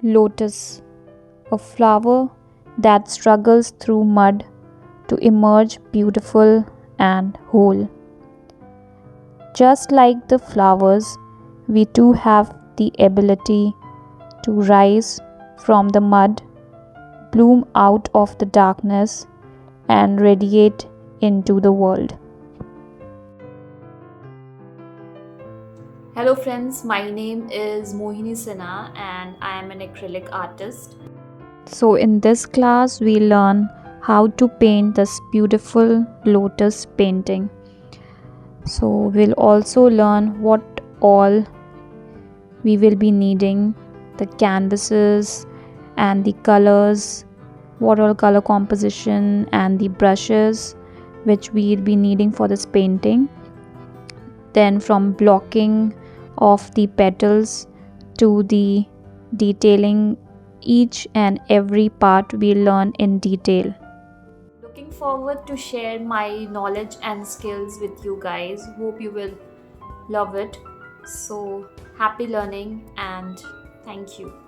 Lotus, a flower that struggles through mud to emerge beautiful and whole. Just like the flowers, we too have the ability to rise from the mud, bloom out of the darkness, and radiate into the world. Hello friends, my name is Mohini Sinha and I am an acrylic artist. So, in this class, we learn how to paint this beautiful lotus painting. So, we'll also learn what all we will be needing, the canvases and the colors, what all color composition and the brushes which we'll be needing for this painting. Then from blocking of the petals to the detailing each and every part we learn in detail. Looking forward to share my knowledge and skills with you guys. Hope you will love it. So happy learning and thank you.